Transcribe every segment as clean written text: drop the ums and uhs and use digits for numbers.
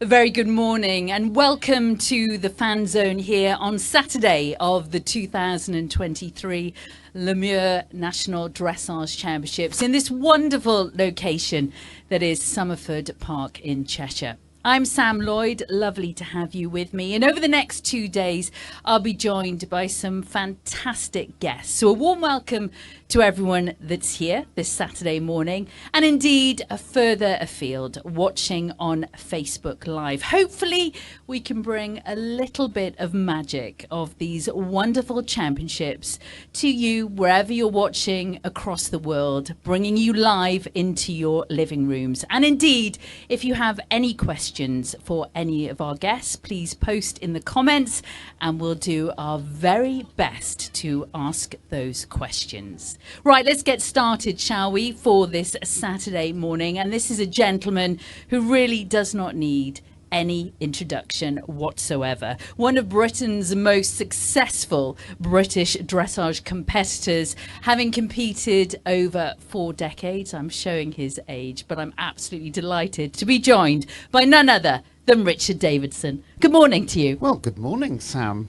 A very good morning and welcome to the Fan Zone here on Saturday of the 2023 Olympian National Dressage Championships in this wonderful location that is Somerford Park in Cheshire. I'm Sam Lloyd, lovely to have you with me, and over the next 2 days I'll be joined by some fantastic guests. So a warm welcome to everyone that's here this Saturday morning, and indeed further afield watching on Facebook Live. Hopefully we can bring a little bit of magic of these wonderful championships to you wherever you're watching across the world, bringing you live into your living rooms. And indeed, if you have any questions for any of our guests, please post in the comments and we'll do our very best to ask those questions. Right, let's get started, shall we, for this Saturday morning. And this is a gentleman who really does not need any introduction whatsoever. One of Britain's most successful British dressage competitors, having competed over 4 decades. I'm showing his age, but I'm absolutely delighted to be joined by none other than Richard Davison. Good morning to you. Well, good morning, Sam.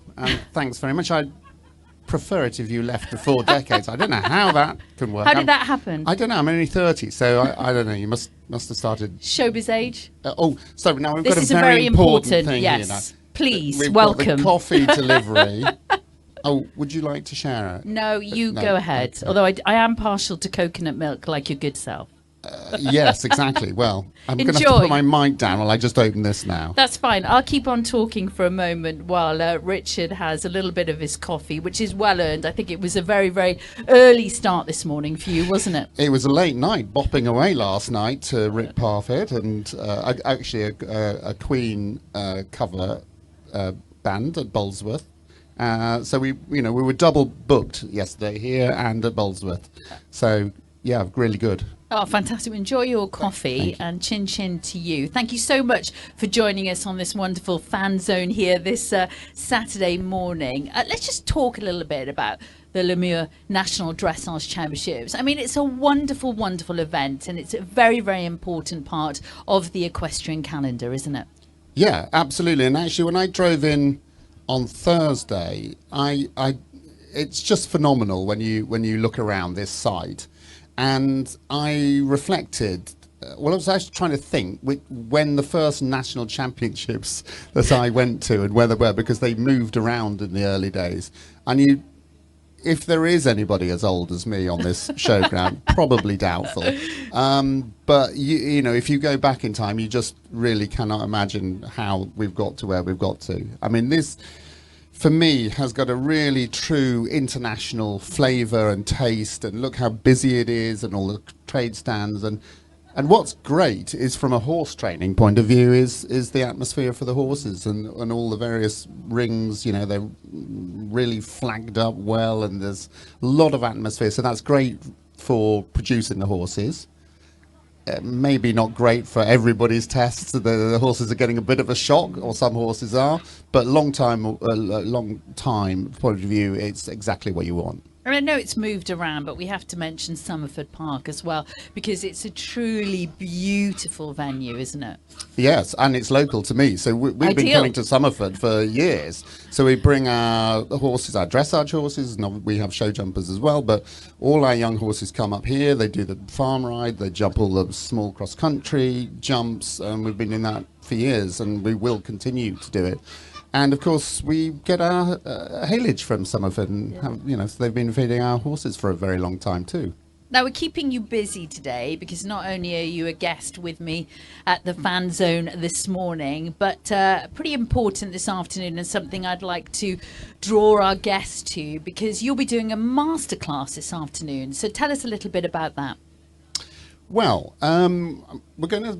Thanks very much. I prefer it if you left the 4 decades. I don't know how that can work. How did that happen? I don't know. I'm only 30, so I don't know. You must have started. Showbiz age? Sorry. Now we've This got is a very important thing yes. here now. Please, We've welcome. got the coffee delivery. Would you like to share it? No, you No, go ahead. okay. Although I am partial to coconut milk, like your good self. Yes, exactly. Well, I'm going to have to Enjoy. put my mic down while I just open this now. That's fine. I'll keep on talking for a moment while Richard has a little bit of his coffee, which is well earned. I think it was a very, very early start this morning for you, wasn't it? It was a late night, bopping away last night to Rick Parfitt and actually a Queen cover band at Bolesworth. So we were double booked yesterday here and at Bolesworth. So yeah, really good. Oh, fantastic. Enjoy your coffee and chin chin to you. Thank you so much for joining us on this wonderful Fan Zone here this Saturday morning. Let's just talk a little bit about the Olympian National Dressage Championships. I mean, it's a wonderful, wonderful event, and it's a very, very important part of the equestrian calendar, isn't it? Yeah, absolutely. And actually, when I drove in on Thursday, it's just phenomenal when you look around this site. And I reflected, I was actually trying to think when the first national championships that I went to and where they were, because they moved around in the early days. And if there is anybody as old as me on this showground, probably doubtful. But if you go back in time, you just really cannot imagine how we've got to where we've got to. I mean, this, for me, has got a really true international flavour and taste, and look how busy it is and all the trade stands. And what's great is, from a horse training point of view, is the atmosphere for the horses and all the various rings. They're really flagged up well, and there's a lot of atmosphere. So that's great for producing the horses. Maybe not great for everybody's tests. The horses are getting a bit of a shock, or some horses are, but long time point of view, it's exactly what you want. I know it's moved around, but we have to mention Somerford Park as well, because it's a truly beautiful venue, isn't it? Yes, and it's local to me. So we've been coming to Somerford for years. So we bring our horses, our dressage horses, and we have show jumpers as well. But all our young horses come up here. They do the farm ride. They jump all the small cross-country jumps. And we've been doing that for years, and we will continue to do it. And of course, we get our haylage from Somerford, and so they've been feeding our horses for a very long time too. Now, we're keeping you busy today because not only are you a guest with me at the Fan Zone this morning, but pretty important this afternoon, and something I'd like to draw our guests to, because you'll be doing a masterclass this afternoon. So tell us a little bit about that. Well, we're going to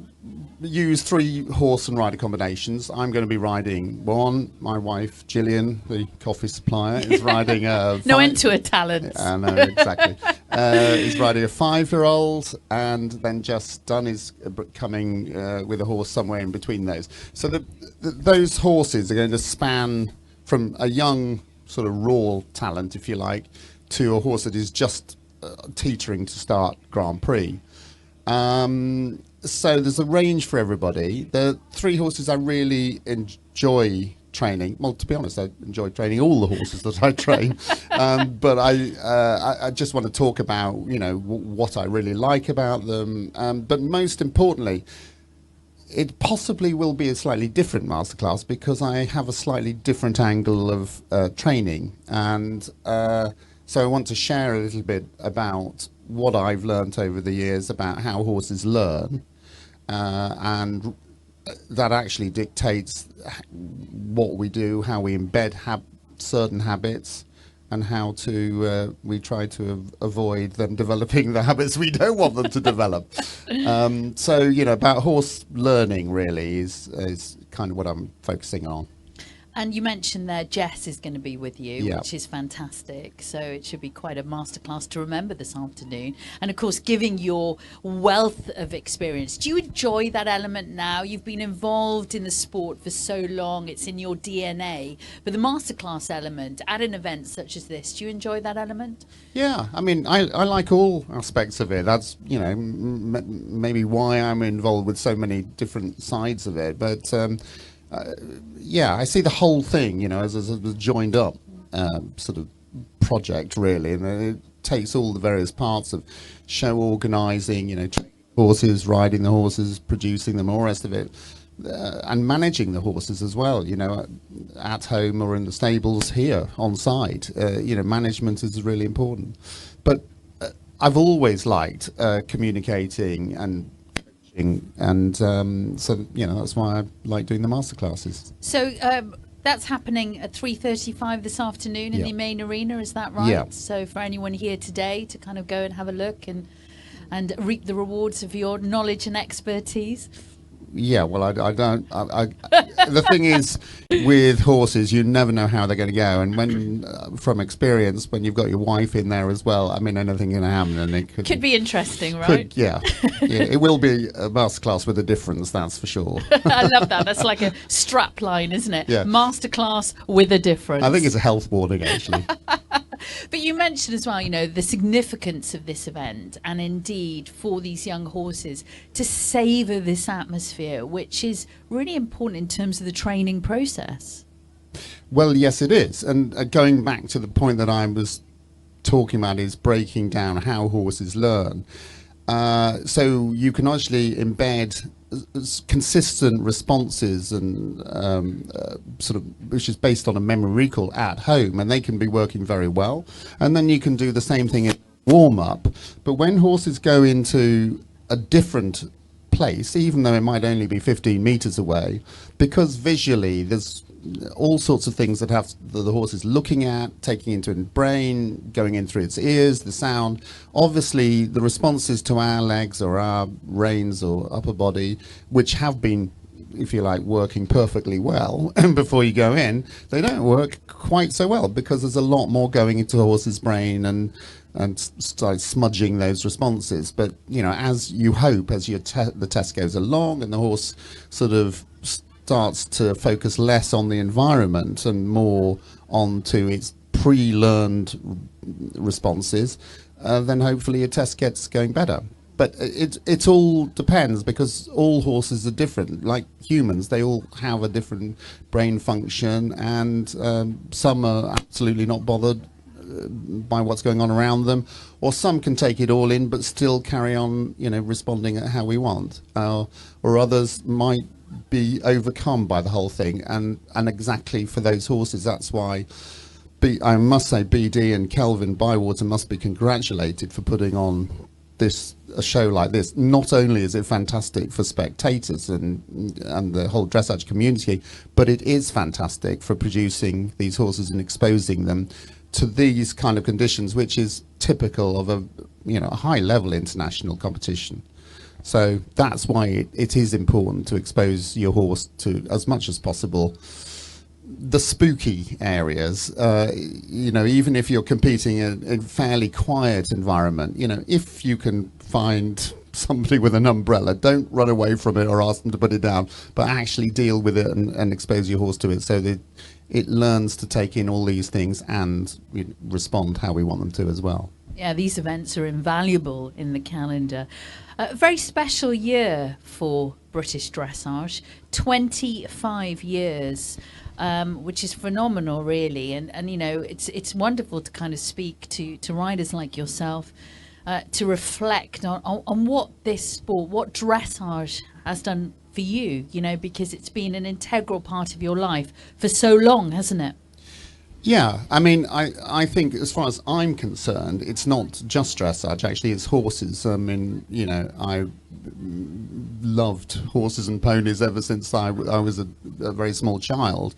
use 3 horse and rider combinations. I'm going to be riding one. My wife, Gillian, the coffee supplier, is riding a... No end to her talents. No, exactly. He's riding a 5-year-old, and then just done is coming with a horse somewhere in between those. So those horses are going to span from a young sort of raw talent, if you like, to a horse that is just teetering to start Grand Prix. So there's a range for everybody. The three horses I really enjoy training. Well, to be honest, I enjoy training all the horses that I train. But I just want to talk about, what I really like about them. But most importantly, it possibly will be a slightly different masterclass because I have a slightly different angle of training. And so I want to share a little bit about what I've learnt over the years about how horses learn. And that actually dictates what we do, how we embed certain habits, and how we try to avoid them developing the habits we don't want them to develop. So, about horse learning really is kind of what I'm focusing on. And you mentioned there Jess is going to be with you, Yeah. which is fantastic. So it should be quite a masterclass to remember this afternoon. And of course, giving your wealth of experience, do you enjoy that element now? You've been involved in the sport for so long, it's in your DNA. But the masterclass element at an event such as this, do you enjoy that element? Yeah, I mean, I like all aspects of it. That's, maybe why I'm involved with so many different sides of it. But yeah, I see the whole thing, as a joined up sort of project, really. And it takes all the various parts of show organising, training horses, riding the horses, producing them, all the rest of it, and managing the horses as well, at home or in the stables here on site. Management is really important. But I've always liked communicating and so that's why I like doing the masterclasses. So that's happening at 3:35 this afternoon in Yeah. the main arena, is that right? Yeah. So for anyone here today to kind of go and have a look and reap the rewards of your knowledge and expertise. Yeah, well, I don't. The thing is, with horses, you never know how they're going to go, and when, from experience, when you've got your wife in there as well, I mean, anything can happen, and it Could be interesting, right? yeah, it will be a masterclass with a difference, that's for sure. I love that. That's like a strap line, isn't it? Yeah. Masterclass with a difference. I think it's a health warning, actually. But you mentioned as well, the significance of this event, and indeed for these young horses to savour this atmosphere, which is really important in terms of the training process. Well, yes, it is. And going back to the point that I was talking about is breaking down how horses learn. So you can actually embed consistent responses and sort of, which is based on a memory recall at home, and they can be working very well. And then you can do the same thing in warm up. But when horses go into a different place, even though it might only be 15 meters away, because visually there's all sorts of things that the horse is looking at, taking into its brain, going in through its ears, the sound. Obviously, the responses to our legs or our reins or upper body, which have been, if you like, working perfectly well before you go in, they don't work quite so well because there's a lot more going into the horse's brain and start smudging those responses. But, as you hope, as the test goes along and the horse sort of starts to focus less on the environment and more onto its pre-learned responses, then hopefully your test gets going better. But it all depends, because all horses are different. Like humans, they all have a different brain function, and some are absolutely not bothered by what's going on around them, or some can take it all in but still carry on, responding at how we want, or others might be overcome by the whole thing, and exactly for those horses, that's why I must say BD and Kelvin Bywater must be congratulated for putting on a show like this. Not only is it fantastic for spectators and the whole dressage community, but it is fantastic for producing these horses and exposing them to these kind of conditions, which is typical of a high level international competition. So that's why it is important to expose your horse to, as much as possible, the spooky areas. Even if you're competing in a fairly quiet environment, if you can find somebody with an umbrella, don't run away from it or ask them to put it down, but actually deal with it and expose your horse to it so that it learns to take in all these things and respond how we want them to as well. Yeah, these events are invaluable in the calendar. A very special year for British dressage, 25 years, which is phenomenal, really. And you know, it's wonderful to kind of speak to riders like yourself, to reflect on what this sport, what dressage has done for you, you know, because it's been an integral part of your life for so long, hasn't it? Yeah, I mean, I think as far as I'm concerned, it's not just dressage. Actually, it's horses. I mean, you know, I loved horses and ponies ever since I was a very small child,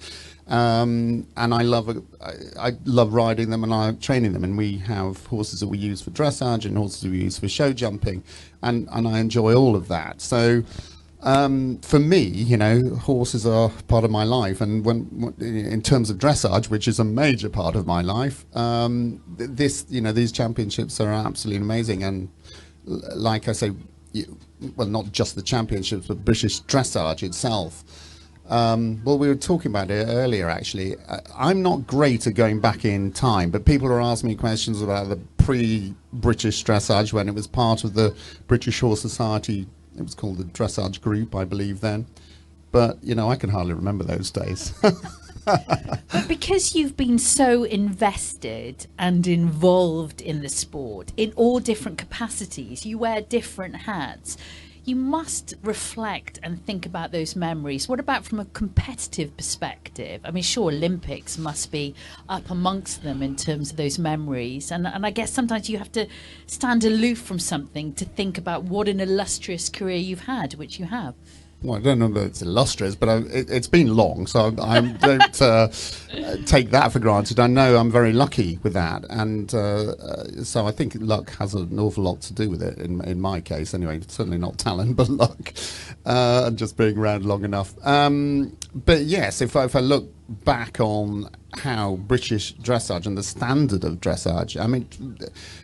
and I love riding them and I training them. And we have horses that we use for dressage and horses we use for show jumping, and I enjoy all of that. So. For me, you know, horses are part of my life, and when in terms of dressage, which is a major part of my life, these championships are absolutely amazing. And like I say, well, not just the championships, but British dressage itself. Well, we were talking about it earlier, actually. I'm not great at going back in time, but people are asking me questions about the pre-British dressage when it was part of the British Horse Society. It was called the Dressage Group, I believe, then. But, you know, I can hardly remember those days. But because you've been so invested and involved in the sport in all different capacities, you wear different hats, you must reflect and think about those memories. What about from a competitive perspective? I mean, sure, Olympics must be up amongst them in terms of those memories. And I guess sometimes you have to stand aloof from something to think about what an illustrious career you've had, which you have. Well, I don't know that it's illustrious, but it's been long, so I don't take that for granted. I know I'm very lucky with that, and so I think luck has an awful lot to do with it, in my case anyway. Certainly not talent, but luck, and just being around long enough. But yes, if I look back on how British dressage and the standard of dressage, I mean,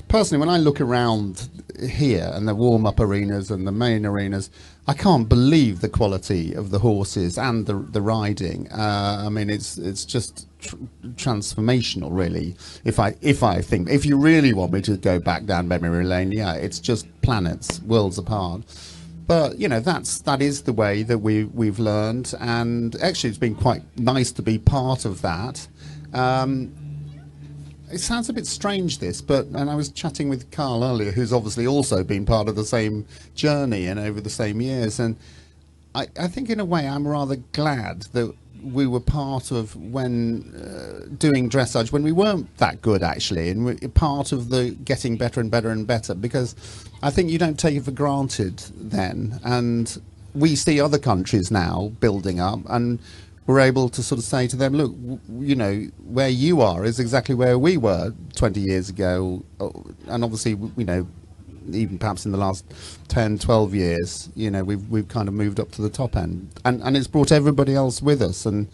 personally, when I look around here and the warm-up arenas and the main arenas, I can't believe the quality of the horses and the riding. I mean, it's just transformational, really. If you really want me to go back down memory lane, yeah, it's just planets, worlds apart. But you know, that is the way that we've learned, and actually, it's been quite nice to be part of that. It sounds a bit strange, and I was chatting with Carl earlier, who's obviously also been part of the same journey and over the same years. And I think in a way I'm rather glad that we were part of when doing dressage, when we weren't that good actually, and we're part of the getting better and better and better, because I think you don't take it for granted then. And we see other countries now building up, and we're able to sort of say to them, look, you know, where you are is exactly where we were 20 years ago. And obviously, you know, even perhaps in the last 10, 12 years, you know, we've kind of moved up to the top end. And it's brought everybody else with us. And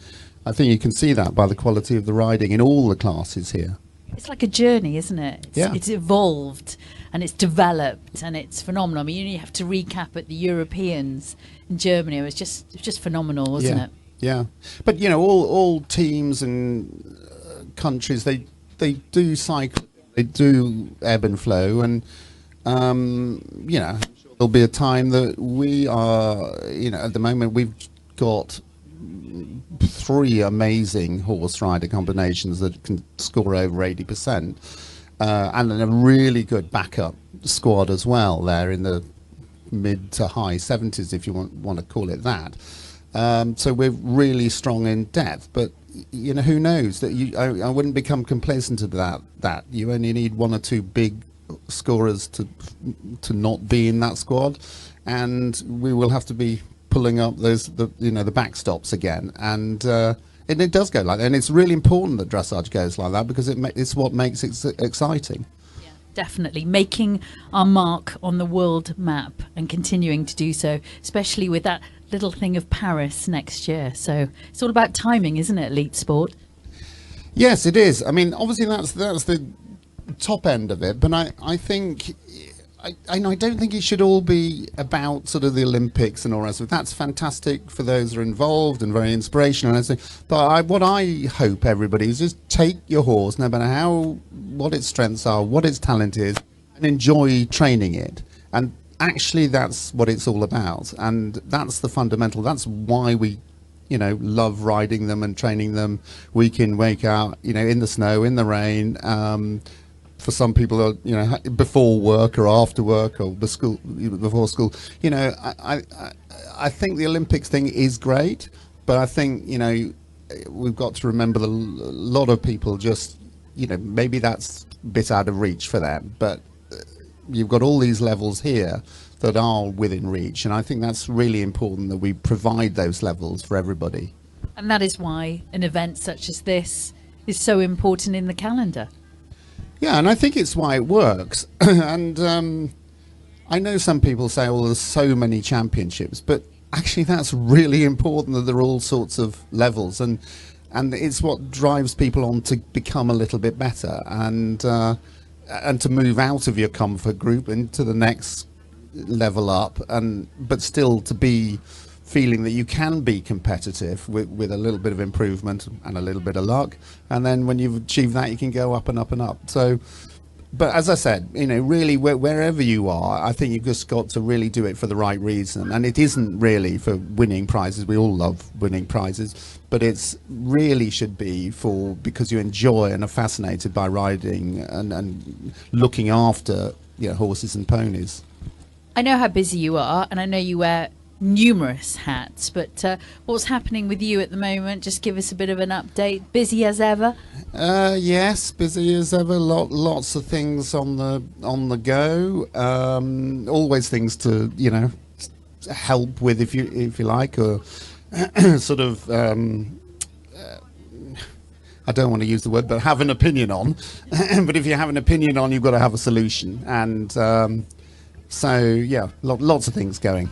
I think you can see that by the quality of the riding in all the classes here. It's like a journey, isn't it? It's evolved and it's developed and it's phenomenal. I mean, you have to recap at the Europeans in Germany. It was just phenomenal, wasn't it? Yeah, but you know, all teams and countries, they do cycle, they do ebb and flow, and you know, there'll be a time that we are, you know, at the moment we've got 3 amazing horse rider combinations that can score over 80%, and a really good backup squad as well there in the mid to high 70s, if you want to call it that. So we're really strong in depth, but you know, who knows that I wouldn't become complacent to that you only need 1 or 2 big scorers to not be in that squad, and we will have to be pulling up the backstops again, and it does go like that, and it's really important that dressage goes like that, because it's what makes it exciting. Definitely making our mark on the world map and continuing to do so, especially with that little thing of Paris next year. So it's all about timing, isn't it, elite sport? Yes, it is. I mean, obviously that's the top end of it, but I think I don't think it should all be about sort of the Olympics and all the rest of it. That's fantastic for those who are involved and very inspirational. And everything. But what I hope everybody is just take your horse, no matter what its strengths are, what its talent is, and enjoy training it. And actually, that's what it's all about. And that's the fundamental. That's why we, love riding them and training them week in, week out, in the snow, in the rain. For some people, before work or after work or before school. I think the Olympics thing is great, but I think, we've got to remember that a lot of people just, maybe that's a bit out of reach for them. But you've got all these levels here that are within reach, and I think that's really important that we provide those levels for everybody. And that is why an event such as this is so important in the calendar. Yeah, and I think it's why it works. And I know some people say, well, there's so many championships, but actually that's really important that there are all sorts of levels, and it's what drives people on to become a little bit better and to move out of your comfort group into the next level up, but still to be feeling that you can be competitive with a little bit of improvement and a little bit of luck, and then when you've achieved that, you can go up and up and up. So, but as I said, really wherever you are, I think you've just got to really do it for the right reason. And it isn't really for winning prizes. We all love winning prizes, but it's really should be because you enjoy and are fascinated by riding and looking after horses and ponies. I know how busy you are, and I know you wear numerous hats, but what's happening with you at the moment? Just give us a bit of an update. Busy as ever? Yes, busy as ever. Lots of things on the go. Always things to help with, if you like, or sort of. I don't want to use the word, but have an opinion on. But if you have an opinion on, you've got to have a solution. And so yeah, lots of things going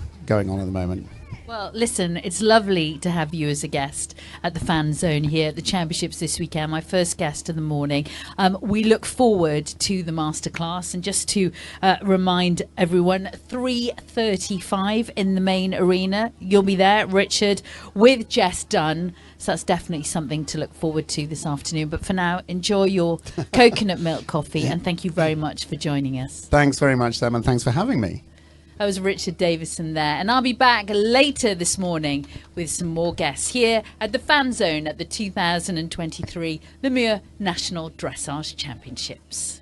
on at the moment. Well, listen, it's lovely to have you as a guest at the Fan Zone here at the Championships this weekend, my first guest of the morning. We look forward to the Masterclass, and just to remind everyone, 3:35 in the main arena. You'll be there, Richard, with Jess Dunn. So that's definitely something to look forward to this afternoon. But for now, enjoy your coconut milk coffee, and thank you very much for joining us. Thanks very much, Sam, and thanks for having me. That was Richard Davison there, and I'll be back later this morning with some more guests here at the Fan Zone at the 2023 Namur National Dressage Championships.